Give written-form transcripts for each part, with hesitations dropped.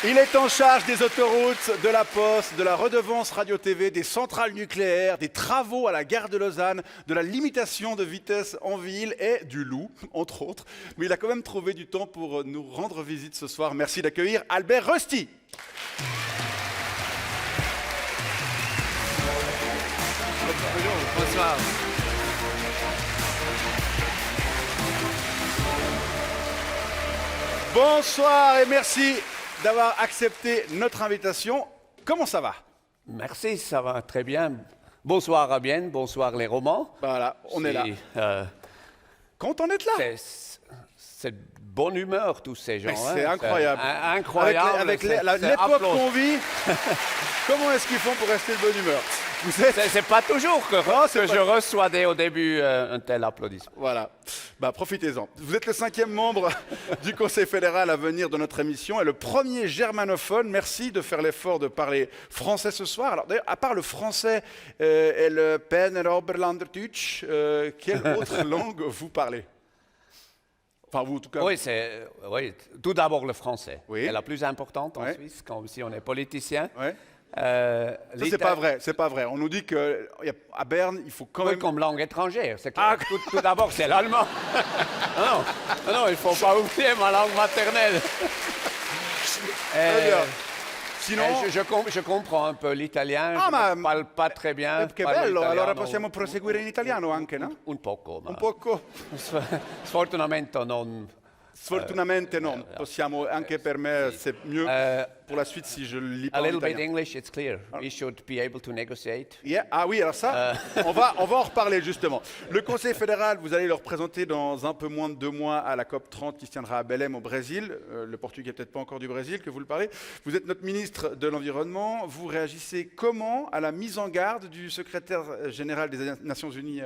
Il est en charge des autoroutes, de la poste, de la redevance radio-tv, des centrales nucléaires, des travaux à la gare de Lausanne, de la limitation de vitesse en ville et du loup, entre autres. Mais il a quand même trouvé du temps pour nous rendre visite ce soir. Merci d'accueillir Albert Rusty. Bonsoir. Bonsoir et merci d'avoir accepté notre invitation. Comment ça va? Merci, ça va très bien. Bonsoir Abienne, bonsoir les romans. Voilà, on est là. Content d'être là. C'est de bonne humeur tous ces gens. C'est incroyable. Incroyable. Avec l'époque qu'on vit, comment est-ce qu'ils font pour rester de bonne humeur? C'est pas toujours que je reçois au début un tel applaudissement. Voilà, profitez-en. Vous êtes le 5e membre du Conseil fédéral à venir de notre émission et le premier germanophone. Merci de faire l'effort de parler français ce soir. Alors d'ailleurs, à part le français et le Penner Oberlanderdeutsch, quelle autre langue vous parlez? Enfin, vous, en tout cas. Oui, tout d'abord le français. Oui. C'est la plus importante en Suisse, si on est politicien. Oui. Ça, c'est pas vrai. On nous dit qu'à Berne, il faut quand même... comme langue étrangère, c'est clair. Tout d'abord, c'est l'allemand. non, il ne faut pas oublier ma langue maternelle. Sinon... je comprends un peu l'italien, je ne parle pas très bien. Che bello, allora possiamo proseguire in italiano anche, no? Un poco. Un poco? Sfortunatamente non, possiamo, anche per me c'est mieux pour la suite si je lis pas a little italien. bit English, it's clear. We should be able to negotiate. Yeah. Ah oui, alors ça, on va en reparler justement. Le Conseil fédéral, vous allez le représenter dans un peu moins de 2 mois à la COP 30 qui se tiendra à Belém au Brésil. Le Portugais n'est peut-être pas encore du Brésil que vous le parlez. Vous êtes notre ministre de l'Environnement. Vous réagissez comment à la mise en garde du secrétaire général des Nations Unies,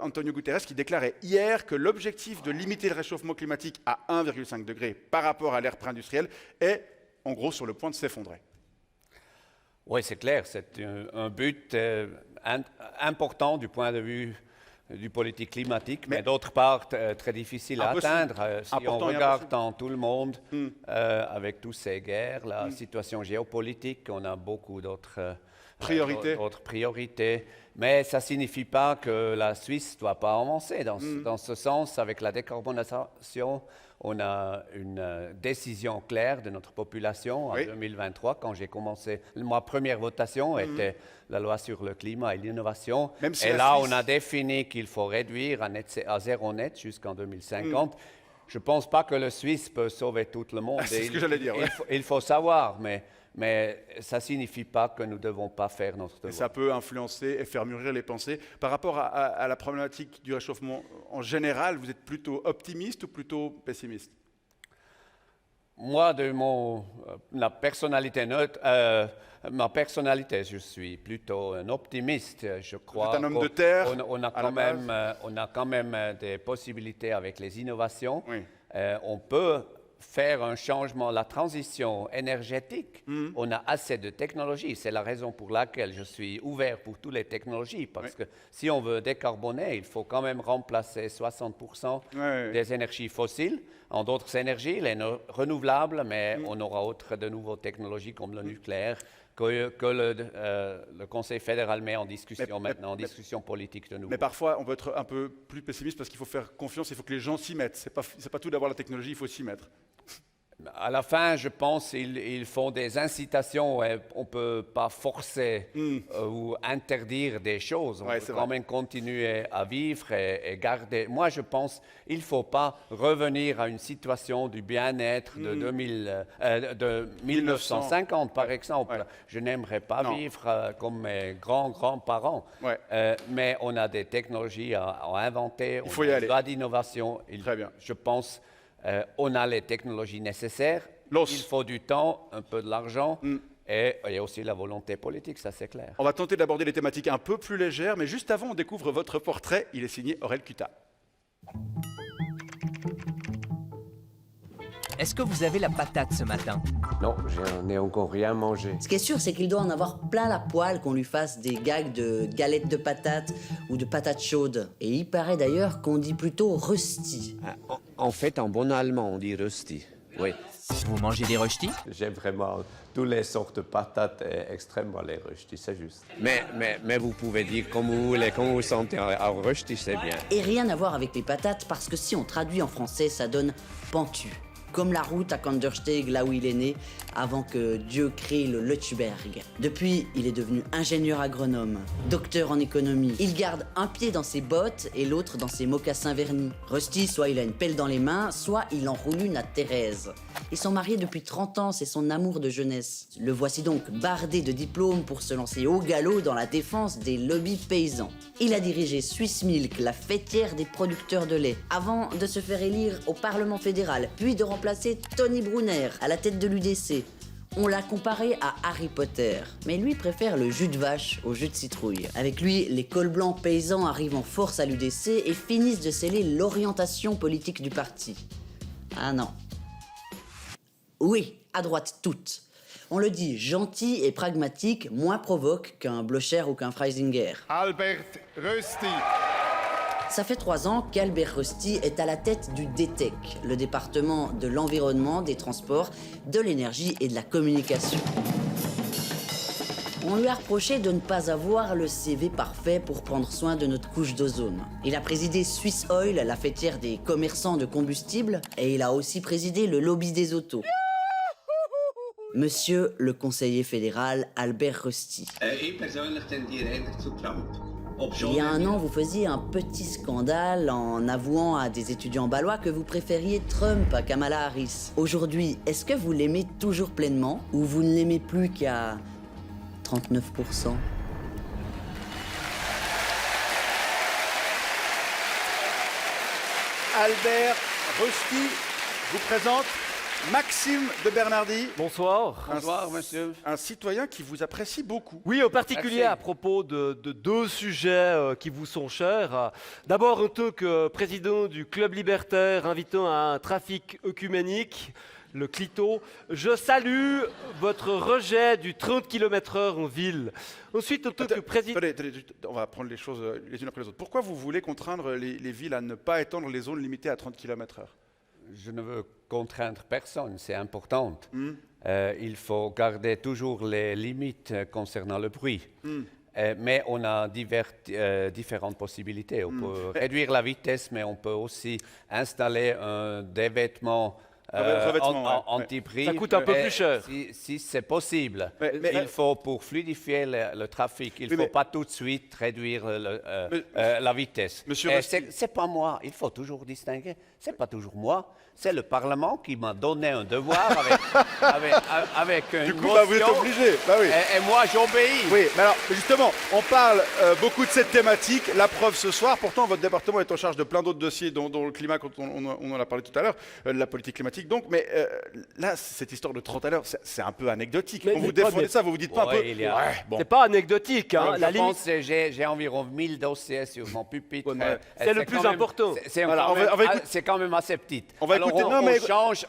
Antonio Guterres, qui déclarait hier que l'objectif de limiter le réchauffement climatique à 1,5 degré par rapport à l'ère pré-industrielle est en gros sur le point de s'effondrer? Oui, c'est clair, c'est un but important du point de vue du politique climatique, mais d'autre part très difficile à atteindre. Si on regarde dans tout le monde, avec toutes ces guerres, la situation géopolitique, on a beaucoup d'autres priorités. Mais ça ne signifie pas que la Suisse ne doit pas avancer. Dans ce sens, avec la décarbonisation, on a une décision claire de notre population en 2023. Quand j'ai commencé, ma première votation était la loi sur le climat et l'innovation. Et là, on a défini qu'il faut réduire à zéro net jusqu'en 2050. Je ne pense pas que le Suisse peut sauver tout le monde. C'est ce que j'allais dire. Il faut savoir, mais ça ne signifie pas que nous ne devons pas faire notre devoir. Et ça peut influencer et faire mûrir les pensées. Par rapport à la problématique du réchauffement en général, vous êtes plutôt optimiste ou plutôt pessimiste? Moi, de ma personnalité, je suis plutôt un optimiste. Je crois vous êtes un homme de terre. On a quand même des possibilités avec les innovations. Oui. On peut faire un changement, la transition énergétique, on a assez de technologies. C'est la raison pour laquelle je suis ouvert pour toutes les technologies, parce que si on veut décarboner, il faut quand même remplacer 60% des énergies fossiles en d'autres énergies, les renouvelables, mais on aura de nouvelles technologies comme le nucléaire, que le Conseil fédéral met en discussion en discussion politique de nouveau. Mais parfois, on peut être un peu plus pessimiste parce qu'il faut faire confiance, il faut que les gens s'y mettent. C'est pas tout d'avoir la technologie, il faut s'y mettre. À la fin, je pense qu'ils font des incitations. On ne peut pas forcer ou interdire des choses. On peut quand même continuer à vivre et garder. Moi, je pense qu'il ne faut pas revenir à une situation du bien-être de 1950, par exemple. Ouais. Je n'aimerais pas vivre comme mes grands-grands-parents. Ouais. Mais on a des technologies à inventer. Il faut y aller. On a d'innovation. Très bien. Je pense on a les technologies nécessaires. Il faut du temps, un peu de l'argent. Et il y a aussi la volonté politique, ça c'est clair. On va tenter d'aborder les thématiques un peu plus légères, mais juste avant, on découvre votre portrait. Il est signé Aurel Cuta. est-ce que vous avez la patate ce matin? Non, j'en ai encore rien mangé. Ce qui est sûr, c'est qu'il doit en avoir plein la poêle qu'on lui fasse des gags de galettes de patates ou de patates chaudes. Et il paraît d'ailleurs qu'on dit plutôt rusty. En fait, en bon allemand, on dit rusty. Oui. Vous mangez des rösti? J'aime vraiment toutes les sortes de patates et extrêmement les rösti, c'est juste. Mais vous pouvez dire comme vous voulez, comme vous sentez en rösti, c'est bien. Et rien à voir avec les patates, parce que si on traduit en français, ça donne pentu. Comme la route à Kandersteg, là où il est né, avant que Dieu crée le Leutsberg. Depuis, il est devenu ingénieur agronome, docteur en économie. Il garde un pied dans ses bottes et l'autre dans ses mocassins vernis. Rusty, soit il a une pelle dans les mains, soit il enroule une à Thérèse. Ils sont mariés depuis 30 ans, c'est son amour de jeunesse. Le voici donc bardé de diplômes pour se lancer au galop dans la défense des lobbies paysans. Il a dirigé Swiss Milk, la fêtière des producteurs de lait, avant de se faire élire au Parlement fédéral, puis de remplacer Tony Brunner à la tête de l'UDC. On l'a comparé à Harry Potter, mais lui préfère le jus de vache au jus de citrouille. Avec lui, les cols blancs paysans arrivent en force à l'UDC et finissent de sceller l'orientation politique du parti. Ah non. Oui, à droite toute. On le dit gentil et pragmatique, moins provoque qu'un Blocher ou qu'un Freisinger. Albert Rösti. Ça fait 3 ans qu'Albert Rösti est à la tête du DTEC, le département de l'environnement, des transports, de l'énergie et de la communication. On lui a reproché de ne pas avoir le CV parfait pour prendre soin de notre couche d'ozone. Il a présidé Swiss Oil, la fêtière des commerçants de combustibles, et il a aussi présidé le lobby des autos. Monsieur le conseiller fédéral Albert Rösti. Il y a 1 an, vous faisiez un petit scandale en avouant à des étudiants bâlois que vous préfériez Trump à Kamala Harris. Aujourd'hui, est-ce que vous l'aimez toujours pleinement ou vous ne l'aimez plus qu'à 39%? Albert Rösti vous présente Maxime de Bernardi. Bonsoir. Bonsoir, monsieur. Un citoyen qui vous apprécie beaucoup. Oui, en particulier Merci. à propos de 2 sujets qui vous sont chers. D'abord, en tant que président du Club libertaire invitant à un trafic œcuménique, le Clito, je salue votre rejet du 30 km/h en ville. Ensuite, en tant que président... Attendez, on va prendre les choses les unes après les autres. Pourquoi vous voulez contraindre les villes à ne pas étendre les zones limitées à 30 km/h? Je ne veux contraindre personne, c'est important. Il faut garder toujours les limites concernant le bruit. Mais on a différentes possibilités. On peut réduire la vitesse, mais on peut aussi installer des vêtements anti-bris. Ça coûte un peu plus cher. Si c'est possible. Mais il faut, pour fluidifier le trafic, il ne faut pas tout de suite réduire la vitesse. C'est pas moi, il faut toujours distinguer. C'est pas toujours moi. C'est le Parlement qui m'a donné un devoir avec une Du coup, motion, vous êtes obligé. Bah oui. et moi, j'obéis. Oui, mais alors, justement, on parle beaucoup de cette thématique. La preuve ce soir, pourtant, votre département est en charge de plein d'autres dossiers, dont le climat, quand on en a parlé tout à l'heure, la politique climatique. Donc, mais là, cette histoire de 30 à l'heure, c'est un peu anecdotique. Mais vous défendez ça, vous vous dites pas un peu... bon. C'est pas anecdotique. Hein. Je pense que j'ai environ 1000 dossiers sur mon pupitre. C'est le plus important. C'est quand même assez petit. On va écouter.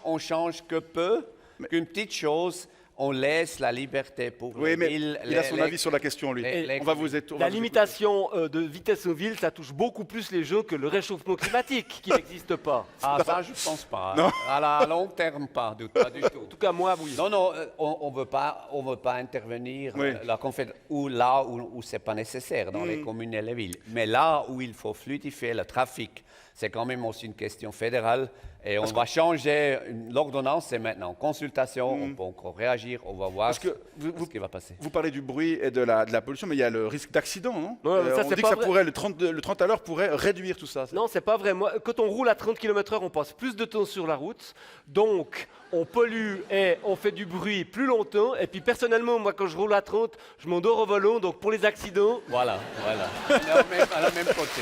On change que peu, qu'une petite chose. On laisse la liberté pour oui, mais ville, il a son avis sur la question, lui. On va vous la limitation de vitesse en ville, ça touche beaucoup plus les gens que le réchauffement climatique, qui n'existe pas. Ah, ça, je ne pense pas. Non. À long terme, pas du tout. En tout cas, moi, oui. Non, on veut pas intervenir là où c'est pas nécessaire, dans les communes et les villes. Mais là où il faut fluidifier le trafic, c'est quand même aussi une question fédérale. Et on va changer l'ordonnance, c'est maintenant en consultation, on peut encore réagir, on va voir ce qui va passer. Vous parlez du bruit et de la pollution, mais il y a le risque d'accident, non? Ça, on dit que le 30 à l'heure pourrait réduire tout ça. Non, c'est pas vrai. Moi, quand on roule à 30 km/h, on passe plus de temps sur la route, donc on pollue et on fait du bruit plus longtemps. Et puis personnellement, moi, quand je roule à 30, je m'endors au volant, donc pour les accidents... Voilà. à la même côté.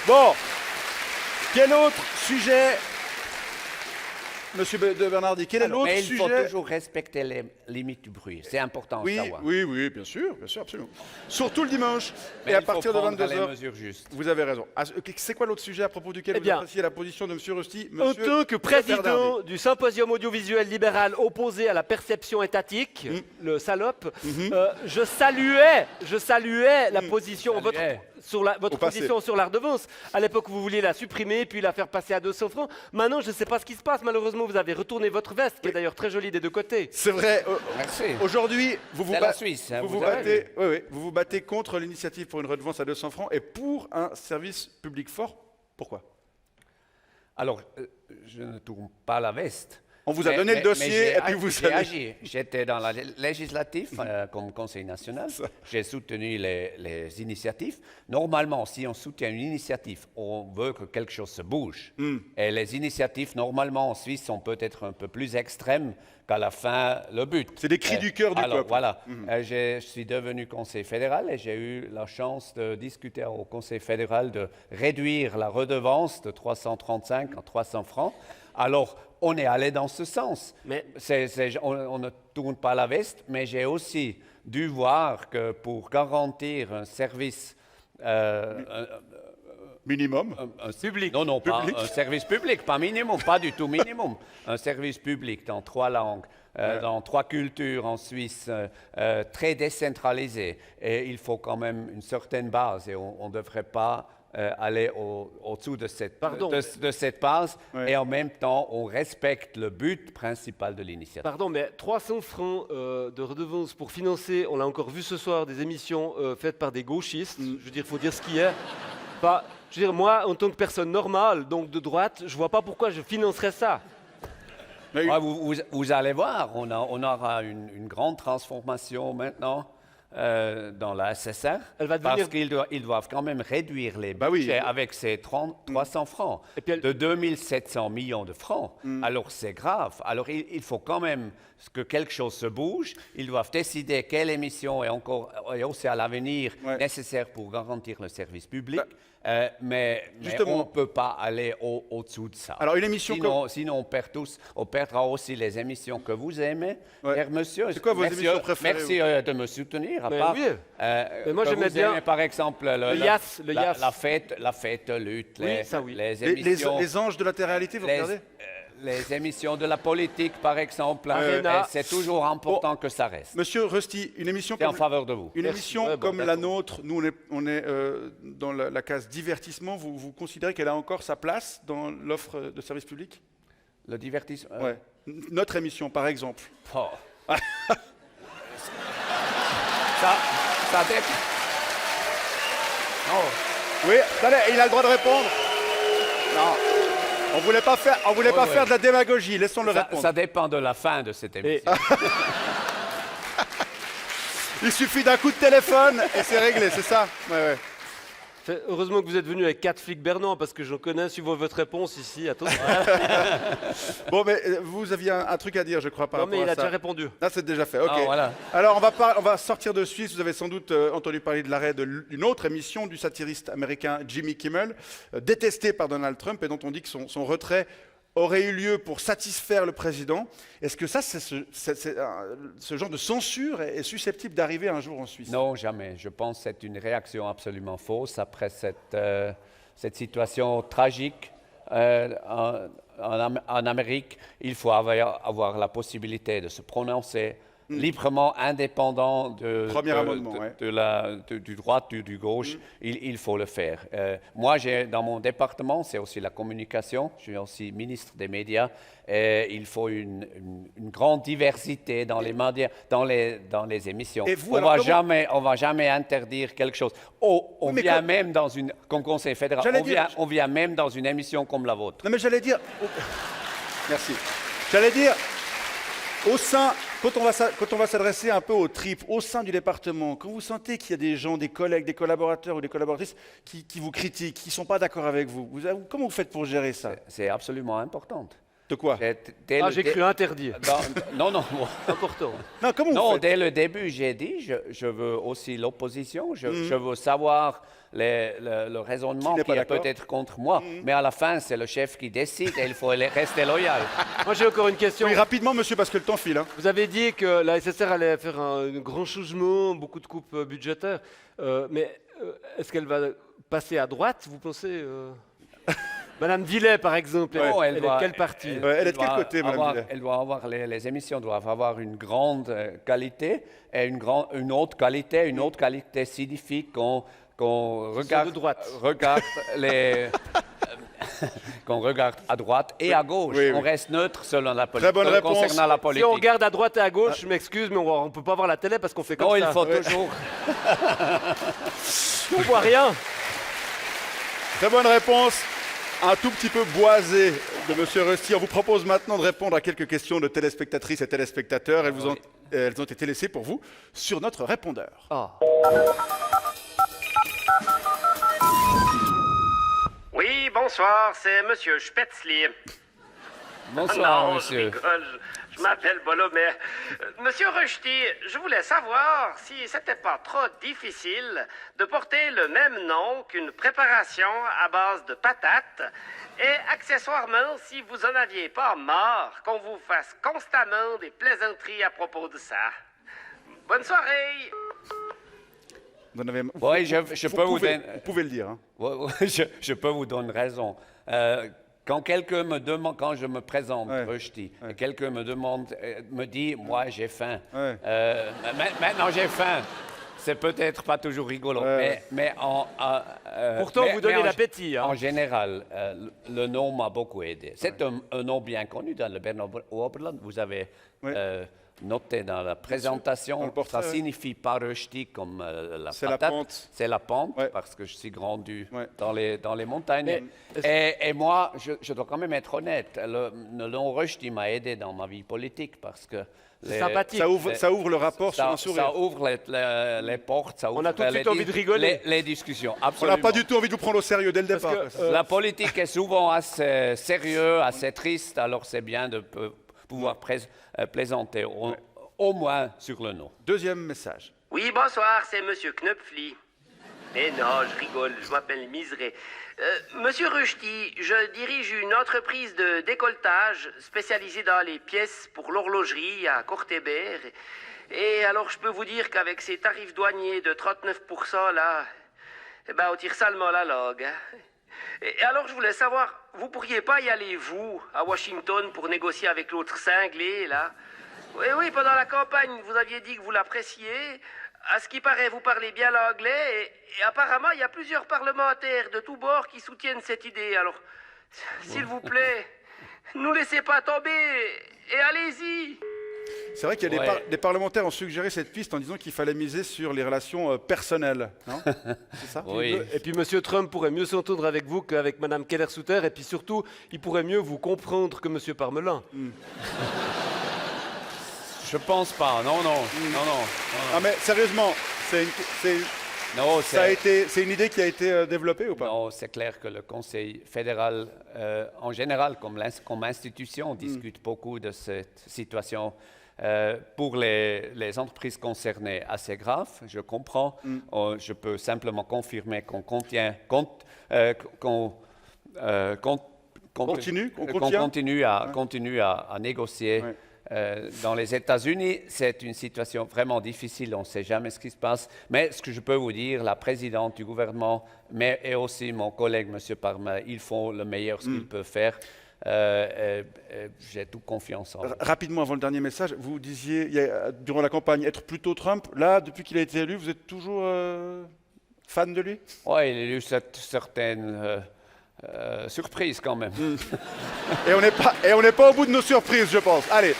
Bon, quel autre sujet Monsieur de Bernardi, quel est l'autre Mais il faut sujet? toujours respecter les limites du bruit. C'est important Oui, à savoir. oui, bien sûr, absolument. Surtout le dimanche. Mais et à il faut partir de prendre les 22h. mesures justes. Vous avez raison. Ah, c'est quoi l'autre sujet à propos duquel Eh vous bien, appréciez la position de M. Rusty? En Monsieur tant que de président Bernardi. du symposium audiovisuel libéral opposé à la perception étatique, le salope, je saluais la position, votre Au passé. position sur la redevance. À l'époque, vous vouliez la supprimer puis la faire passer à 200 francs. Maintenant, je ne sais pas ce qui se passe. Malheureusement, vous avez retourné votre veste, qui est d'ailleurs très jolie des deux côtés. C'est vrai. Merci. Aujourd'hui, vous C'est la Suisse, hein, vous vous avez battez, vous vous battez contre l'initiative pour une redevance à 200 francs et pour un service public fort. Pourquoi? Alors, je ne tourne pas la veste. On vous a donné le dossier et puis vous j'ai savez. agi. J'étais dans la législative comme conseil national. J'ai soutenu les initiatives. Normalement, si on soutient une initiative, on veut que quelque chose se bouge. Et les initiatives, normalement, en Suisse, sont peut-être un peu plus extrêmes qu'à la fin, le but. C'est des cris du cœur du alors, peuple. Voilà. Je suis devenu conseiller fédéral et j'ai eu la chance de discuter au conseil fédéral de réduire la redevance de 335 à 300 francs. Alors, on est allé dans ce sens. Mais- On ne tourne pas la veste, mais j'ai aussi dû voir que pour garantir un service Minimum. Public. Non, pas Public. un service public, pas minimum, pas du tout minimum. Un service public dans 3 langues, dans 3 cultures en Suisse, très décentralisé. Et il faut quand même une certaine base et on ne devrait pas aller au-dessous de cette, Pardon. de cette base. Ouais. Et en même temps, on respecte le but principal de l'initiative. Pardon, mais 300 francs de redevance pour financer, on l'a encore vu ce soir, des émissions faites par des gauchistes. Je veux dire, il faut dire ce qui est. Pas, je veux dire, moi, en tant que personne normale, donc de droite, je vois pas pourquoi je financerais ça. Mais- Ouais, vous allez voir, on aura une grande transformation maintenant dans la SSR. Elle va devenir- Parce qu'ils doivent quand même réduire les Bah oui. budgets avec ces 300 francs Et puis elle- de 2700 millions de francs. Alors c'est grave. Alors il faut quand même que quelque chose se bouge. Ils doivent décider quelle émission est aussi à l'avenir Ouais. nécessaire pour garantir le service public. Bah, Mais justement- on ne peut pas aller au-dessous de ça. Alors, une émission Sinon, on perdra aussi les émissions que vous aimez. Ouais. Cher monsieur, C'est quoi vos merci, émissions préférées, Merci de me soutenir. À Mais part, oui. Mais moi, que j'aimais vous bien aimez, par exemple, le Yass, le Yass. la fête lutte, Oui, ça, oui. les Les, émissions, les anges de la télé-réalité, vous les, regardez? les émissions de la politique, par exemple. Arena. C'est toujours important que ça reste. Monsieur Rusty, une émission C'est en comme, faveur de vous. une Merci. émission Ouais, bon, comme la d'accord. nôtre, nous on est dans la case divertissement, vous considérez qu'elle a encore sa place dans l'offre de service public? Le divertissement. Ouais. Notre émission, par exemple. Oh. ça dépend. Oh. Oui, attendez, il a le droit de répondre. Non, on voulait pas faire, Ouais. faire de la démagogie. Laissons-le répondre. Ça dépend de la fin de cette émission. Il suffit d'un coup de téléphone et c'est réglé, c'est ça? Ouais. Heureusement que vous êtes venu avec 4 flics bernants, parce que j'en connais, suivant votre réponse ici. Attention. Bon, mais vous aviez un truc à dire, je crois, par Non, mais rapport il à a ça. déjà répondu. Ah, c'est déjà fait, ok. Ah, voilà. Alors, on va sortir de Suisse. Vous avez sans doute entendu parler de l'arrêt d'une autre émission du satiriste américain Jimmy Kimmel, détesté par Donald Trump et dont on dit que son retrait aurait eu lieu pour satisfaire le président. Est-ce que ça, ce genre de censure est susceptible d'arriver un jour en Suisse? Non, jamais. Je pense que c'est une réaction absolument fausse après cette situation tragique en Amérique. Il faut avoir la possibilité de se prononcer librement, indépendant Premier amendement, ouais. du droite, du gauche. Il faut le faire. Moi, dans mon département, c'est aussi la communication. Je suis aussi ministre des médias. Et il faut une grande diversité dans les médias, dans les émissions. Et vous, on alors, ne va jamais interdire quelque chose. On Mais vient comme- même comme conseil fédéral, J'allais dire- on vient même dans une émission comme la vôtre. Non, mais j'allais dire. Merci. J'allais dire, quand on va s'adresser un peu aux tripes, au sein du département, quand vous sentez qu'il y a des gens, des collègues, des collaborateurs ou des collaboratrices qui vous critiquent, qui ne sont pas d'accord avec vous, comment vous faites pour gérer ça? C'est absolument important. De quoi? J'ai cru interdit. Non. Important. Non, comment vous Non, faites? dès le début, j'ai dit, je veux aussi l'opposition, je veux savoir le raisonnement Qui n'est qui pas est d'accord. peut-être contre moi, mais à la fin, c'est le chef qui décide et il faut rester loyal. Moi, j'ai encore une question. Oui, rapidement, monsieur, parce que le temps file. Hein. Vous avez dit que la SSR allait faire un grand changement, beaucoup de coupes budgétaires. Mais est-ce qu'elle va passer à droite, vous pensez Madame Villet, par exemple, Non, elle est de quel parti Elle est de quel côté, Madame Villet? Elle doit avoir, les émissions doivent avoir une grande qualité et une haute qualité. Une haute qualité signifie qu'on regarde, de droite. qu'on regarde à droite et à gauche. Oui. On reste neutre selon la Très bonne réponse. concernant la Si politique. on regarde à droite et à gauche, je m'excuse, mais on ne peut pas voir la télé parce qu'on fait comme Non, ça. il faut toujours... On voit rien. Très bonne réponse. Un tout petit peu boisé de monsieur Rusty. On vous propose maintenant de répondre à quelques questions de téléspectatrices et téléspectateurs. Elles ont été laissées pour vous sur notre répondeur. Oui, bonsoir, c'est Monsieur Spätzli. Bonsoir, non, monsieur. je rigole, je m'appelle Bolo, mais... Monsieur Rusty, je voulais savoir si c'était pas trop difficile de porter le même nom qu'une préparation à base de patates et accessoirement si vous en aviez pas marre qu'on vous fasse constamment des plaisanteries à propos de ça. Bonne soirée! Vous en avez- Oui, je peux vous donner... Vous pouvez le dire. Hein. Je peux vous donner raison. Quand quelqu'un me demande, quand je me présente, Rusty, et quelqu'un me dit, moi j'ai faim. Maintenant j'ai faim. C'est peut-être pas toujours rigolo, mais Pourtant, vous donnez l'appétit. En général, le nom m'a beaucoup aidé. C'est un nom bien connu dans le Berner Oberland. Vous avez noté dans la présentation, Dans le portrait, ça signifie pas Rusty comme la C'est la patate. pente. C'est la pente, Ouais. parce que je suis grandi Ouais. dans les montagnes. Et moi, je dois quand même être honnête, le nom Rusty m'a aidé dans ma vie politique parce que... C'est sympathique. Ça ouvre le rapport sur un sourire. Ça ouvre les portes, ça ouvre a tout de suite envie de rigoler. les discussions. On Absolument. n'a pas du tout envie de vous prendre au sérieux dès le départ. La politique est souvent assez sérieux, assez triste, alors c'est bien de pouvoir plaisanter, au moins sur le nom. Deuxième message. Oui, bonsoir, c'est Monsieur Knöpfli. Eh non, je rigole, je m'appelle Miseré. Monsieur Rusty, je dirige une entreprise de décolletage spécialisée dans les pièces pour l'horlogerie à Courtébert. Et alors, je peux vous dire qu'avec ces tarifs douaniers de 39%, là, eh ben, on tire salement la langue. Hein. Et alors, je voulais savoir, vous pourriez pas y aller, vous, à Washington, pour négocier avec l'autre cinglé, là? Oui, pendant la campagne, vous aviez dit que vous l'appréciez. À ce qui paraît, vous parlez bien l'anglais et apparemment, il y a plusieurs parlementaires de tous bords qui soutiennent cette idée. Alors, s'il vous plaît, nous laissez pas tomber et allez-y. C'est vrai qu'il y a des parlementaires ont suggéré cette piste en disant qu'il fallait miser sur les relations personnelles. Non? C'est ça? Oui. Et puis M. Trump pourrait mieux s'entendre avec vous qu'avec Mme Keller-Souter. Et puis surtout, il pourrait mieux vous comprendre que M. Parmelin. Je pense pas, non. Ah mais sérieusement, Non, c'est une idée qui a été développée ou pas? Non, c'est clair que le Conseil fédéral, en général, comme institution, discute beaucoup de cette situation. Pour les entreprises concernées, assez grave, je comprends. Je peux simplement confirmer qu'on continue à négocier. Ouais. Dans les États-Unis, c'est une situation vraiment difficile, on ne sait jamais ce qui se passe. Mais ce que je peux vous dire, la présidente du gouvernement, mais et aussi mon collègue, M. Parma, ils font le meilleur ce qu'ils peuvent faire. J'ai toute confiance en eux. Rapidement, avant le dernier message, vous disiez, durant la campagne, être plutôt Trump. Là, depuis qu'il a été élu, vous êtes toujours fan de lui? Oui, il a eu cette certaine surprise quand même. Et on n'est pas au bout de nos surprises, je pense. Allez,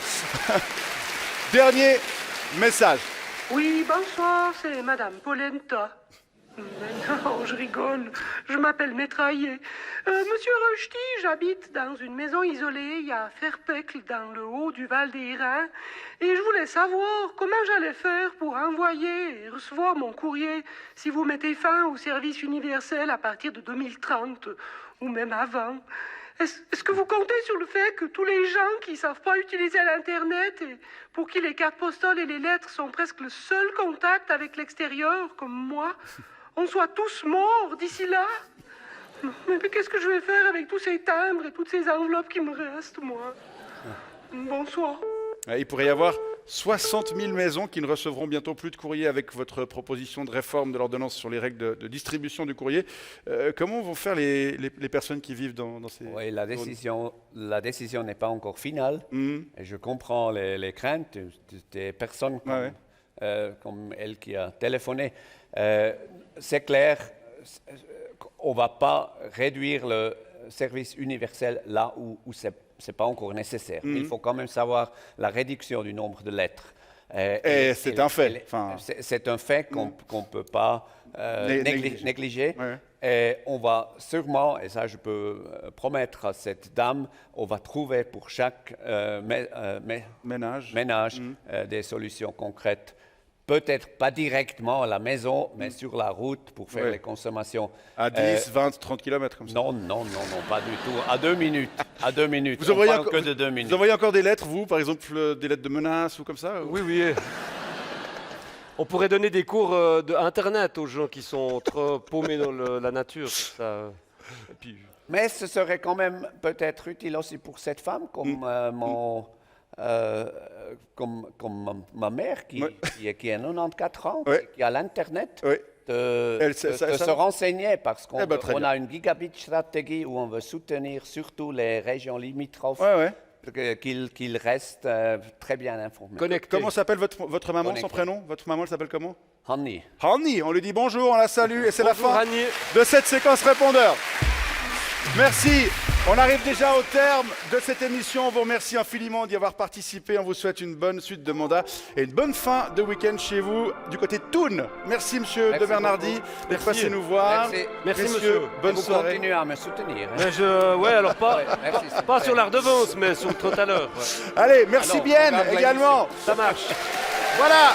dernier message. Oui, bonsoir, c'est Madame Polenta. Mais non, je rigole. Je m'appelle Métraillé. Monsieur Rusty, j'habite dans une maison isolée à Ferpecle, dans le haut du Val des Reins. Et je voulais savoir comment j'allais faire pour envoyer et recevoir mon courrier si vous mettez fin au service universel à partir de 2030. ou même avant. Est-ce que vous comptez sur le fait que tous les gens qui ne savent pas utiliser l'Internet et pour qui les cartes postales et les lettres sont presque le seul contact avec l'extérieur, comme moi, on soit tous morts d'ici là? Mais qu'est-ce que je vais faire avec tous ces timbres et toutes ces enveloppes qui me restent, moi? Bonsoir. Il pourrait y avoir 60 000 maisons qui ne recevront bientôt plus de courrier avec votre proposition de réforme de l'ordonnance sur les règles de distribution du courrier. Comment vont faire les personnes qui vivent dans ces... Oui, la décision n'est pas encore finale. Et je comprends les craintes des personnes comme elle qui a téléphoné. C'est clair, on ne va pas réduire le service universel là où ce n'est pas encore nécessaire. Il faut quand même savoir la réduction du nombre de lettres. C'est un fait. C'est un fait qu'on ne peut pas négliger. Ouais. Et on va sûrement, et ça je peux promettre à cette dame, on va trouver pour chaque ménage des solutions concrètes. Peut-être pas directement à la maison, mais sur la route pour faire les consommations. À 10, 20, 30 km comme ça. Non, pas du tout. À 2 minutes. À 2 minutes. Vous envoyez que de 2 minutes. Vous envoyez encore des lettres, vous, par exemple, des lettres de menaces ou comme ça? Oui. On pourrait donner des cours d'Internet aux gens qui sont trop paumés dans la nature. Ça. Et puis... Mais ce serait quand même peut-être utile aussi pour cette femme, comme comme ma mère qui a 94 ans, qui a l'Internet, de se renseigner parce qu'on a une gigabit stratégie où on veut soutenir surtout les régions limitrophes, qu'ils restent très bien informés. Connecté. Comment s'appelle votre maman, son prénom? Votre maman, elle s'appelle comment? Hanni. Hanni, on lui dit bonjour, on la salue et c'est la fin Hanni. de cette séquence répondeur. Merci. On arrive déjà au terme de cette émission. On vous remercie infiniment d'y avoir participé. On vous souhaite une bonne suite de mandat et une bonne fin de week-end chez vous du côté de Thun. Merci monsieur de Bernardi d'être passé nous voir. Merci monsieur. Bonne vous soirée. Continuez à me soutenir. Mais alors pas sur la redevance, mais sur le trottoir. Allez, merci bien également. Ça marche. Voilà.